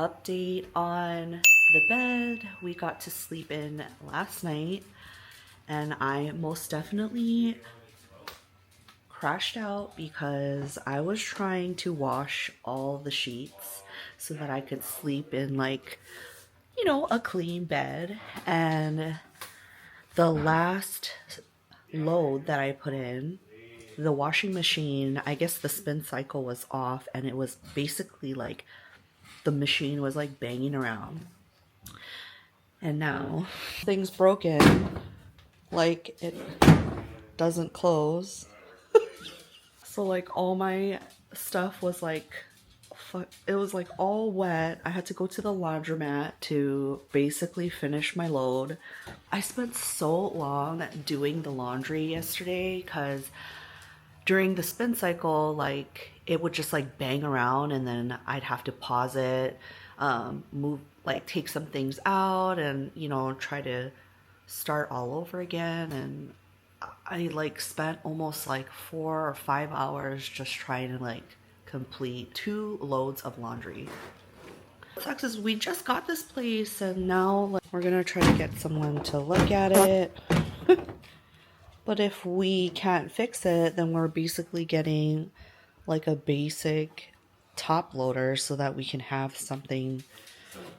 update on the bed we got to sleep in last night, and I most definitely crashed out because I was trying to wash all the sheets so that I could sleep in, like, you know, a clean bed. And the last load that I put in, the washing machine, I guess the spin cycle was off, and it was basically like the machine was like banging around. And now thing's broken, like it doesn't close. So like all my stuff was like, it was like all wet. I had to go to the laundromat to basically finish my load. I spent so long doing the laundry yesterday because during the spin cycle, like it would just like bang around, and then I'd have to pause it, move, like take some things out, and you know, try to start all over again. And I like spent almost like 4 or 5 hours just trying to like complete 2 loads of laundry. What sucks is we just got this place, and now like, we're gonna try to get someone to look at it. But if we can't fix it, then we're basically getting like a basic top loader so that we can have something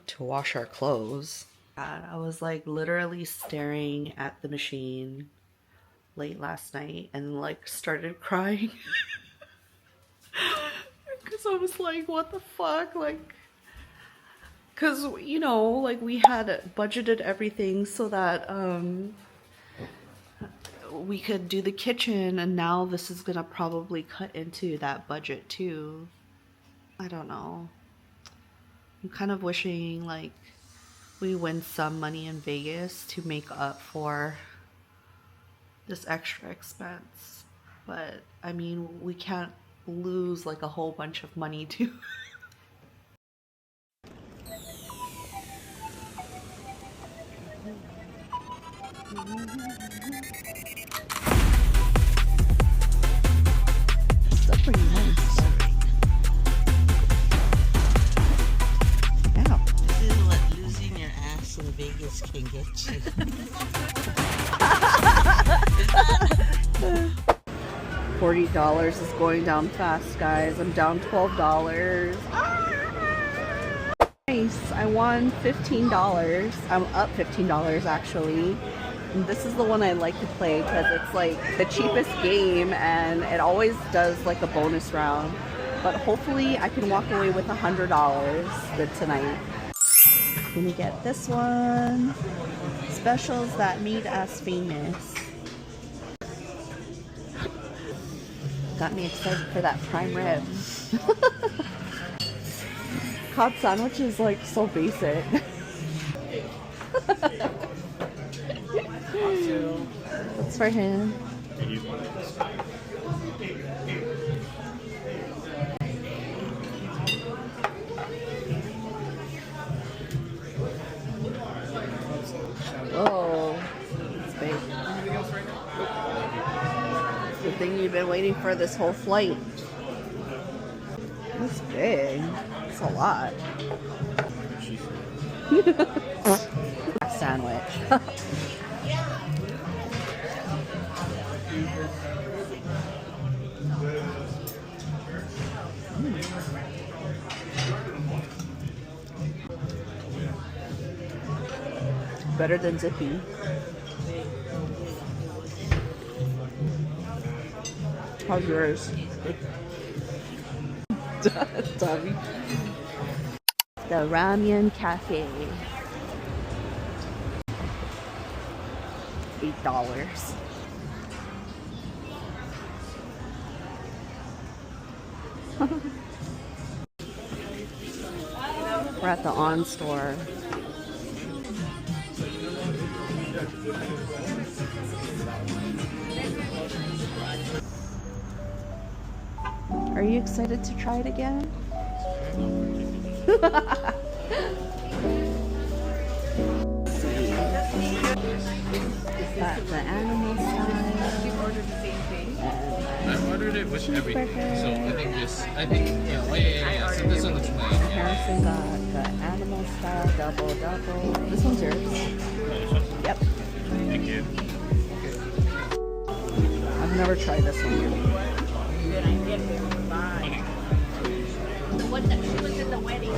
to wash our clothes. I was like literally staring at the machine late last night and like started crying. Because I was like, what the fuck? Like, because, you know, like we had budgeted everything so that we could do the kitchen, and now this is gonna probably cut into that budget too. I don't know. I'm kind of wishing like we win some money in Vegas to make up for this extra expense. But I mean, we can't lose like a whole bunch of money too. That's pretty nice. Yeah. This is what losing your ass in Vegas can get you. $40 is going down fast, guys. I'm down $12. Nice. I won $15. I'm up $15 actually. And this is the one I like to play because it's like the cheapest game, and it always does like a bonus round. But hopefully I can walk away with $100 tonight. Let me get this one. Specials that made us famous. Got me excited for that prime rib. Cod sandwich is like so basic. That's for him. Oh, it's big. It's the thing you've been waiting for this whole flight. That's big. It's a lot. Sandwich. Better than Zippy. How's yours? Tommy. The Ramen Cafe. $8. We're at the On store. Are you excited to try it again? Is that the animal style? You ordered the same thing? I ordered it it with everything. So I think this, I think, yeah, oh yeah. So this one looks plain. Harrison got the animal style double. This one's yours. Yep. Thank you. I've never tried this one. The one that she was in the wedding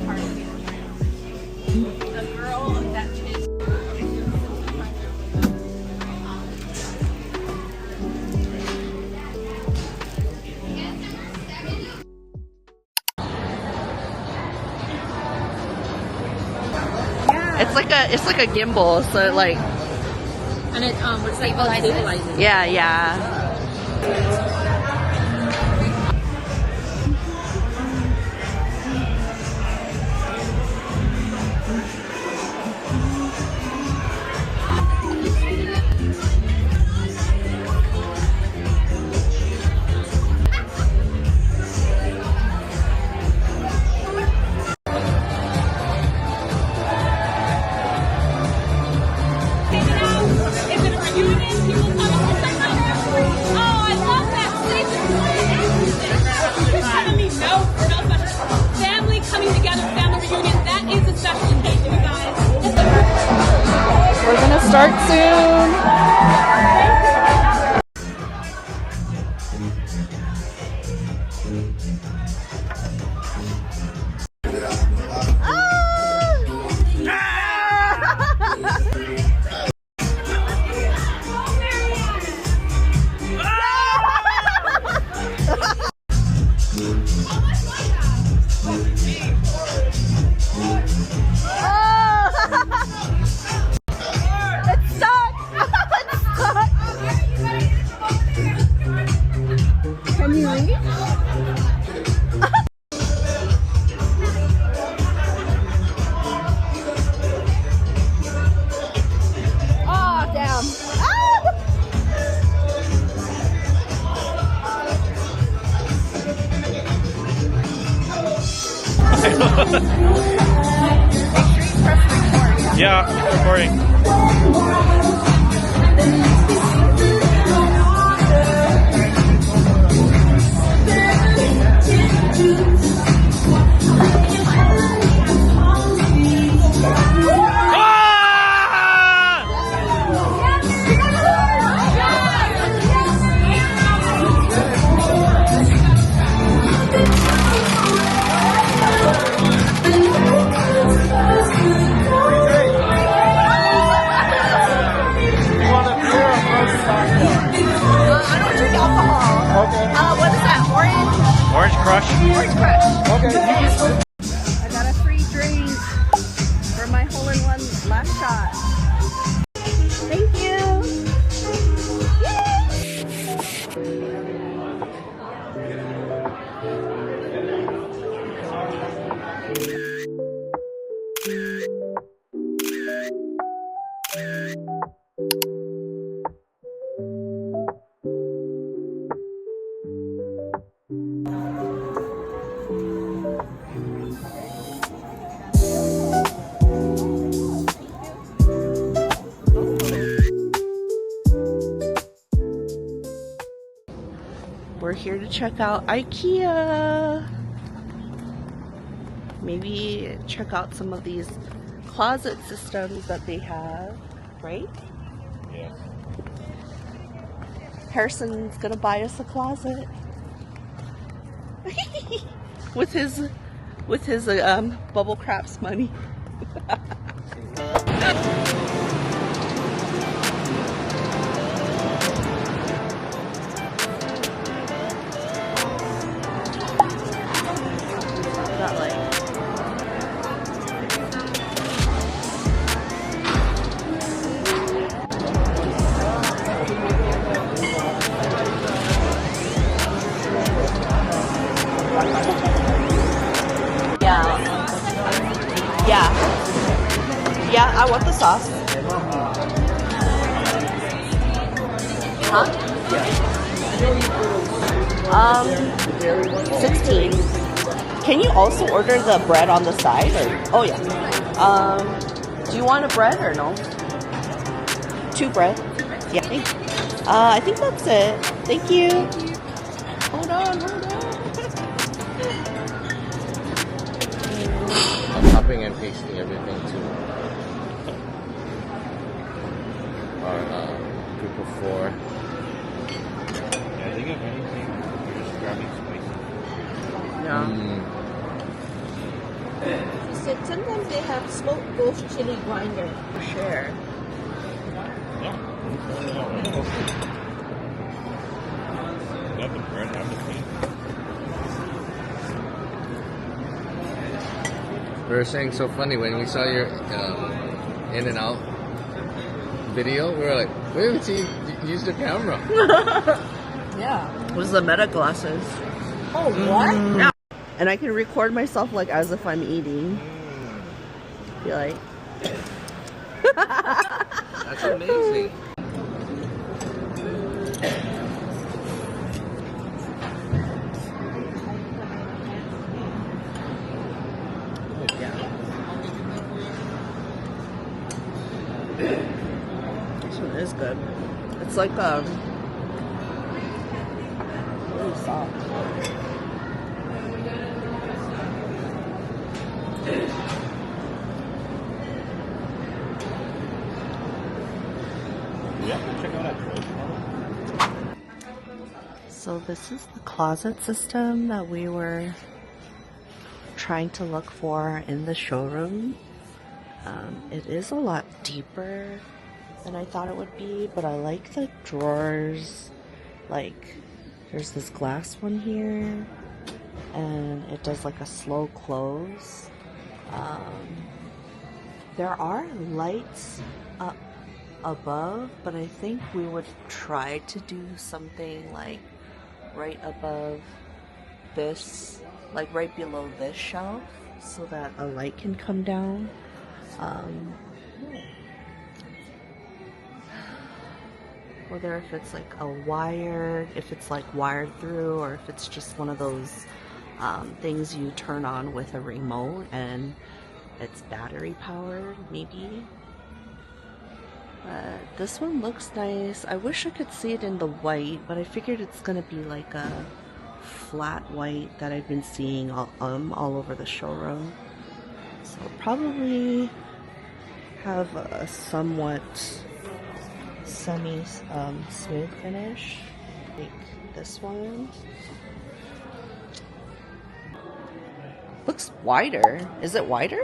party. The girl that is. It's like a gimbal, so it like And it stabilizes. yeah. We're gonna start soon. Can you read? Oh, damn. Yeah, recording. Orange Crush. Orange Crush. I got a free drink for my hole-in-one last shot. Thank you. We're here to check out IKEA. Maybe check out some of these closet systems that they have, right? Yeah. Harrison's gonna buy us a closet with his bubble craps money. Yeah, I want the sauce. Huh? 16. Can you also order the bread on the side? Or oh yeah. Do you want a bread or no? 2 bread? Yeah. I think that's it. Thank you. Hold on, hold on. I'm copying and pasting everything to our group of 4. Yeah, I think if anything, you're just grabbing spicy. Yeah. She said sometimes they have smoked ghost chili grinder. For sure. Yeah. Got the bread, have the meat. We were saying so funny when we saw your in and out video. We were like, we haven't seen you use the camera. Yeah. It was the meta glasses. Oh, what? Yeah. And I can record myself like as if I'm eating. Be like. That's amazing. This one is good. It's like really soft. Yeah, check out that trade. So this is the closet system that we were trying to look for in the showroom. It is a lot deeper than I thought it would be, but I like the drawers. Like, there's this glass one here, and it does like a slow close. There are lights up above, but I think we would try to do something like right above this, like right below this shelf, so that a light can come down. Whether if it's like a wired, if it's like wired through, or if it's just one of those things you turn on with a remote and it's battery powered, maybe. This one looks nice. I wish I could see it in the white, but I figured it's gonna be like a flat white that I've been seeing all over the showroom. So I'll probably have a somewhat smooth finish, like this one. Looks wider. Is it wider?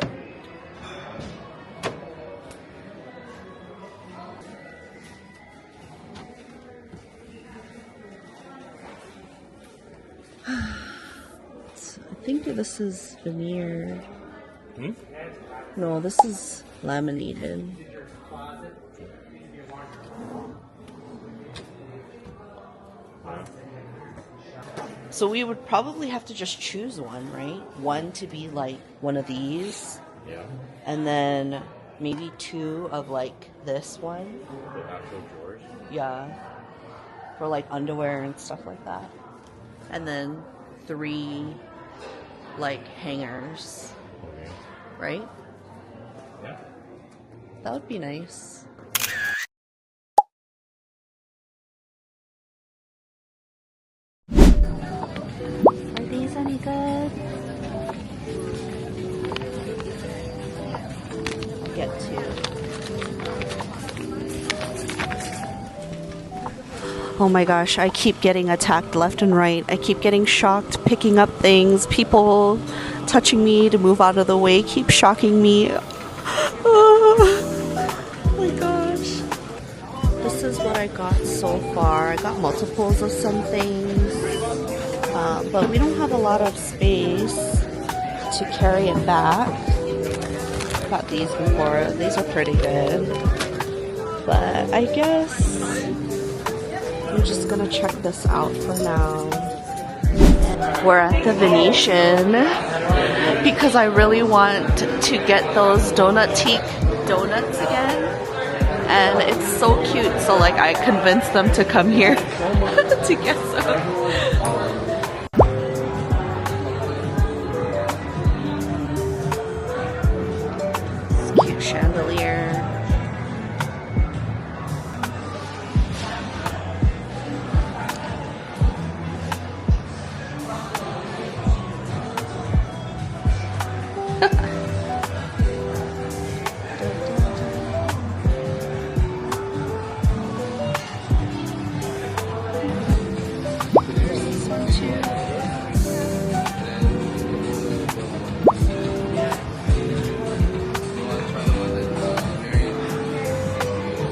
I think this is veneer. No, this is laminated. So we would probably have to just choose one, right? One to be like one of these. Yeah. And then maybe 2 of like this one. The actual drawers. Yeah. For like underwear and stuff like that. And then 3 like hangers. Okay. Right? Yeah. That would be nice. Are these any good? I'll get 2. Oh my gosh, I keep getting attacked left and right. I keep getting shocked, picking up things, people touching me to move out of the way keep shocking me. Oh my gosh. This is what I got so far. I got multiples of some things, but we don't have a lot of space to carry it back. Got these before. These are pretty good. But I guess I'm just gonna check this out for now. We're at the Venetian because I really want to get those DONUTIQUE donuts again. And it's so cute, so like I convinced them to come here to get some. Cute chandelier.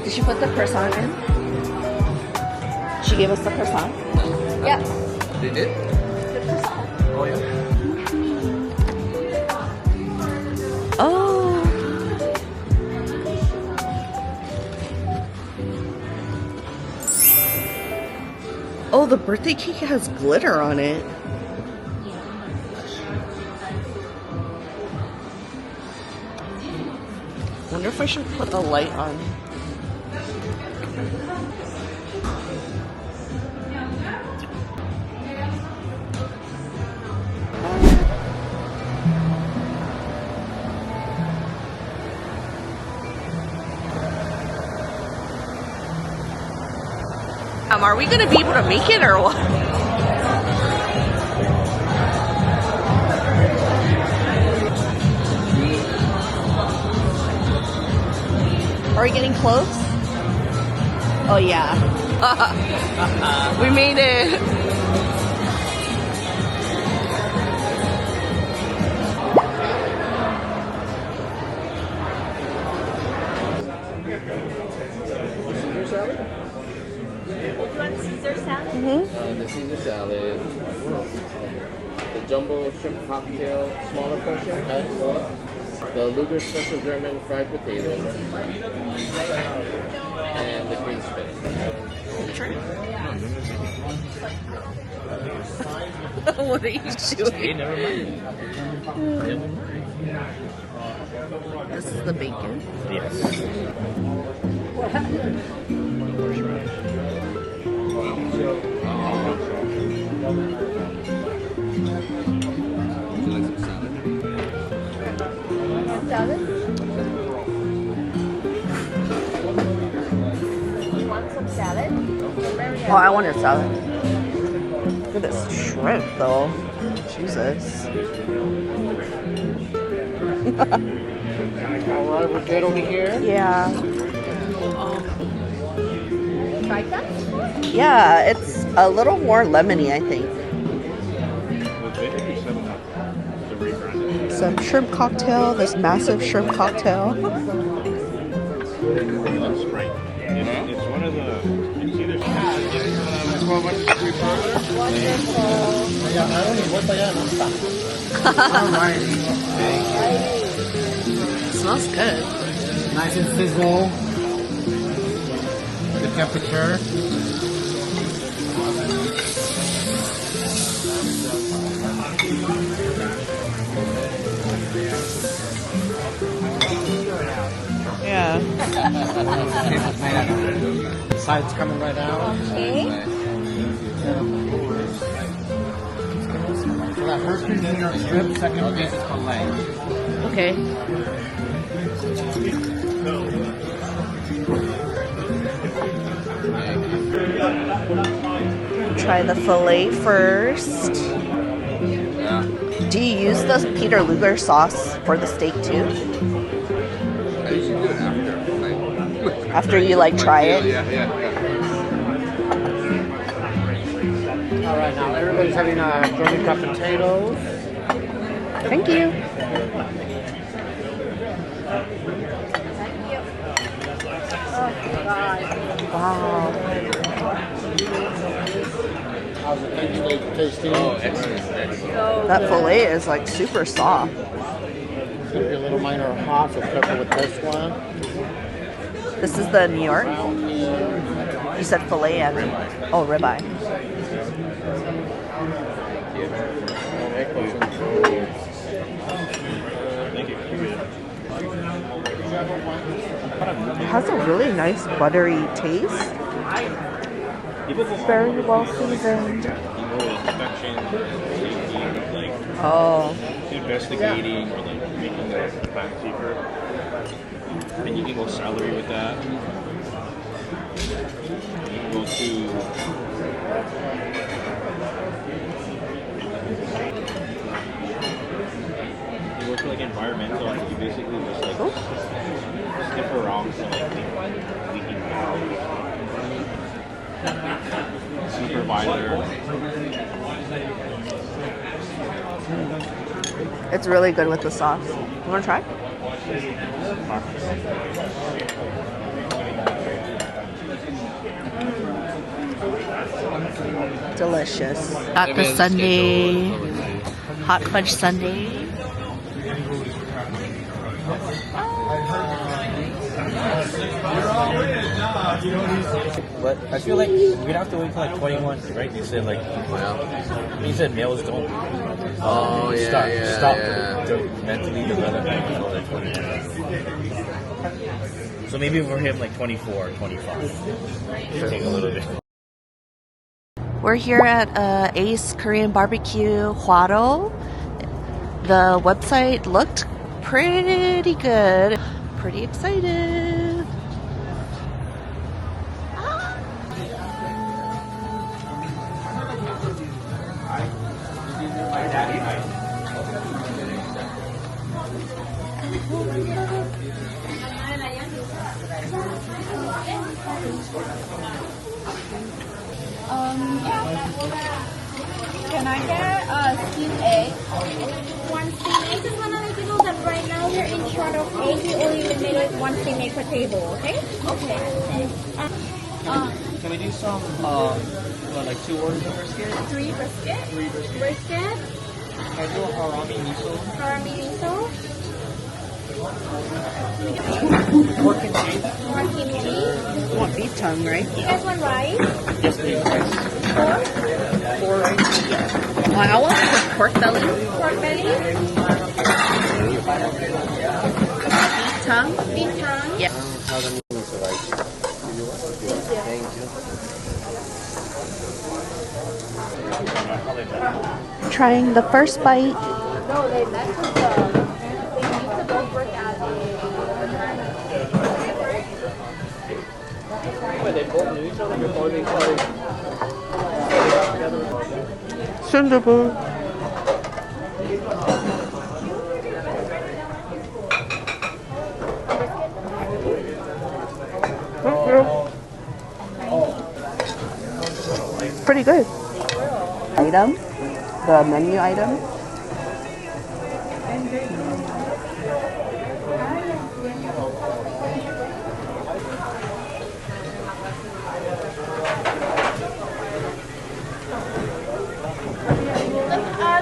Did she put the croissant in? She gave us the croissant? Yeah. They did? The croissant. Oh, yeah. Oh. Oh, the birthday cake has glitter on it. Wonder if I should put a light on. Are we gonna be able to make it or what? Are we getting close? Oh yeah. We made it. Caesar salad? The Caesar salad. The jumbo shrimp cocktail, smaller portion. The LUGER special German fried potatoes. And the green spinach. What are you doing? Hey, never mind. Never mind. This is the bacon. Yes. Would you like some salad? Salad? You want some salad? Oh, I wanted salad. Look at this shrimp, though. Jesus. Alright, we're good over here. Yeah. Try that? Yeah, it's a little more lemony, I think. Some shrimp cocktail, this massive shrimp cocktail. It's one of the. It's either. It smells good. Nice and sizzle. The temperature. Yeah. Sides coming right out. Okay. So that first piece is New York strip, second piece is filet. Okay. Try the filet first. Yeah. Do you use the Peter Luger sauce for the steak too? I usually do it after. Like, After you like try it? Yeah. Alright, now everybody's having German cut potatoes. Thank you. Wow. How's the steak tasting? Oh, excellent. That filet is like super soft. It's going to be a little minor hot, so careful with this one. This is the New York? Down here. You said filet and oh, ribeye. It has a really nice buttery taste. Very well seasoned. Oh, Investigating or like making the plant cheaper. And you can go celery with that. You can go to you go to like environmental and you basically just like sniff around for like leaking valves. Supervisor. it's really good with the sauce. You want to try? Delicious. Got the sundae, hot fudge sundae. But I feel like we're gonna have to wait till like 21, right? You said like, you said males don't stop mentally developing until they're 21. So maybe for him like 24, 25. Should take a little bit. We're here at AYCE Korean Barbecue HWARO. The website looked pretty good. Pretty excited. Can I get steamed egg? One steamed egg. Just wanna let you know that right now we're in short of egg. We only made one steamed egg per table. Okay? Okay. Can we do some, like 2 orders of brisket? 3 brisket. 3 brisket. Brisket. Can I do a harami miso? Harami miso. Pork and cheese? One kimchi. You want beef tongue, right? You guys want rice? Yes, please. 4 rice? I want some pork belly. Pork belly. Beef tongue. Beef tongue. Yeah. Trying the first bite. No, they left us they need to go work at Wait, they both knew each other before they started together? Singapore. Pretty good. Item, the menu item.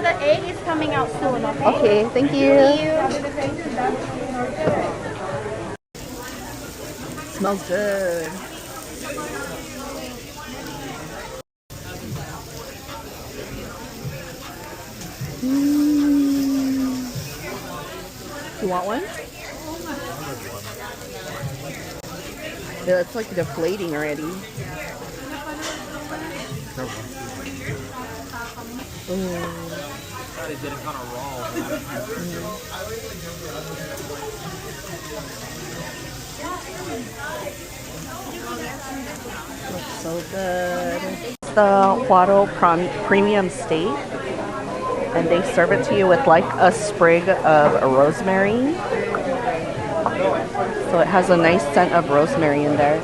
the egg is coming out soon, okay? Okay, thank you. Smells good. You want one? Yeah, it's like deflating already. They did it kind of raw. Looks so good. It's the HWARO premium steak, and they serve it to you with like a sprig of rosemary. So it has a nice scent of rosemary in there.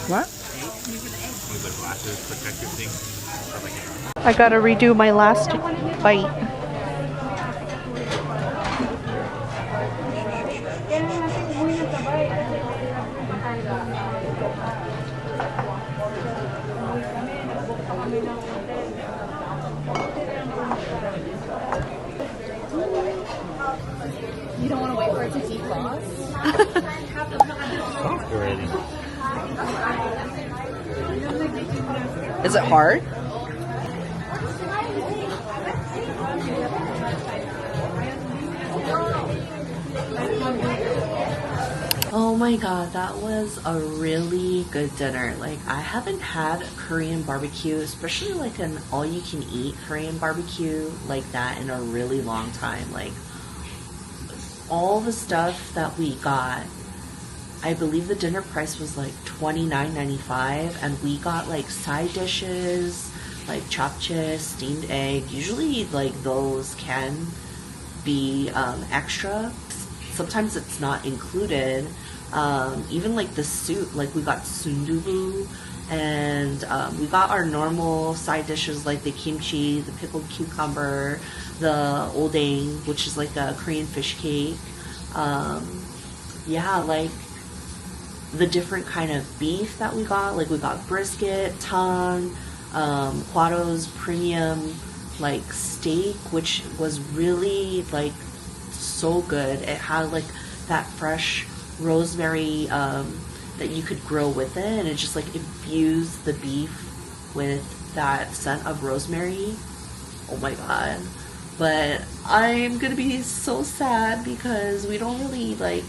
What? I gotta redo my last bite. You don't want to wait for it to defrost? Soft already. Is it hard? Oh my god, that was a really good dinner. Like, I haven't had Korean barbecue, especially like an all-you-can-eat Korean barbecue like that in a really long time. Like, all the stuff that we got, I believe the dinner price was like $29.95, and we got like side dishes, like japchae, steamed egg. Usually like those can be extra, sometimes it's not included. Even like the soup, like we got sundubu, and we got our normal side dishes like the kimchi, the pickled cucumber, the oldang, which is like a Korean fish cake. Yeah, like the different kind of beef that we got, like we got brisket, tongue, HWARO's premium like steak, which was really like so good. It had like that fresh rosemary that you could grill with it, and it just like infused the beef with that scent of rosemary. Oh my god. But I'm gonna be so sad because we don't really like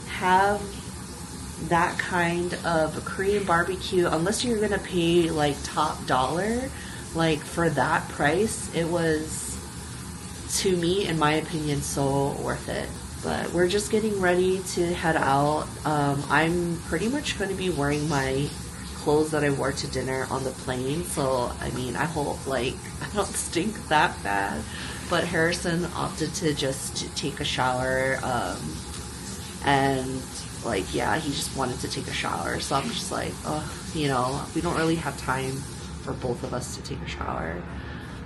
have that kind of Korean barbecue unless you're gonna pay like top dollar. Like for that price, it was, to me, in my opinion, so worth it. But we're just getting ready to head out. I'm pretty much going to be wearing my clothes that I wore to dinner on the plane, so I mean, I hope like I don't stink that bad. But Harrison opted to just take a shower, and like, yeah, he just wanted to take a shower. So I'm just like, oh, you know, we don't really have time for both of us to take a shower.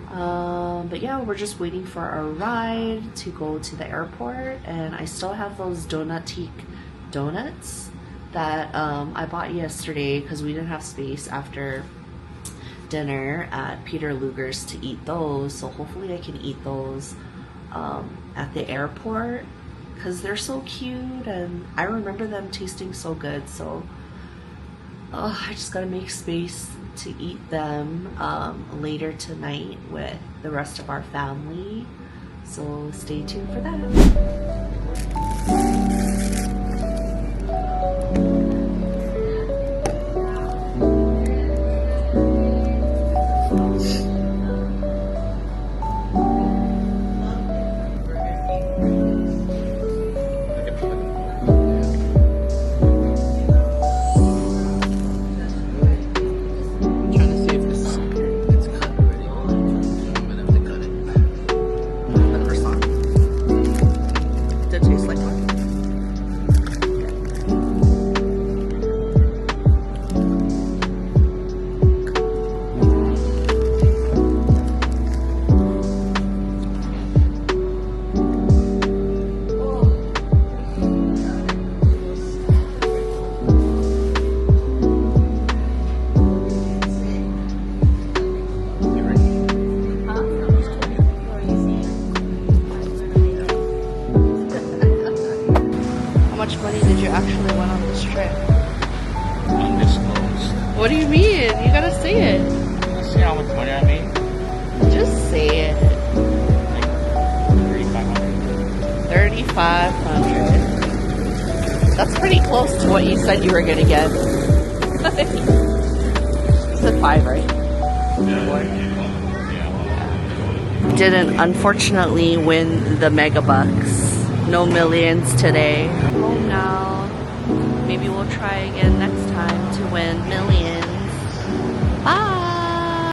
But yeah, we're just waiting for our ride to go to the airport, and I still have those DONUTIQUE donuts that I bought yesterday because we didn't have space after dinner at Peter Luger's to eat those. So hopefully I can eat those at the airport because they're so cute and I remember them tasting so good. So I just gotta make space to eat them later tonight with the rest of our family. So stay tuned for that. What do you mean? You gotta say it. See how much money I made? Just say it. Like 3,500. 3,500. That's pretty close to what you said you were gonna get. You said 5, right? Yeah. Didn't unfortunately win the mega bucks. No millions today. Home now. Maybe we'll try again next time to win millions.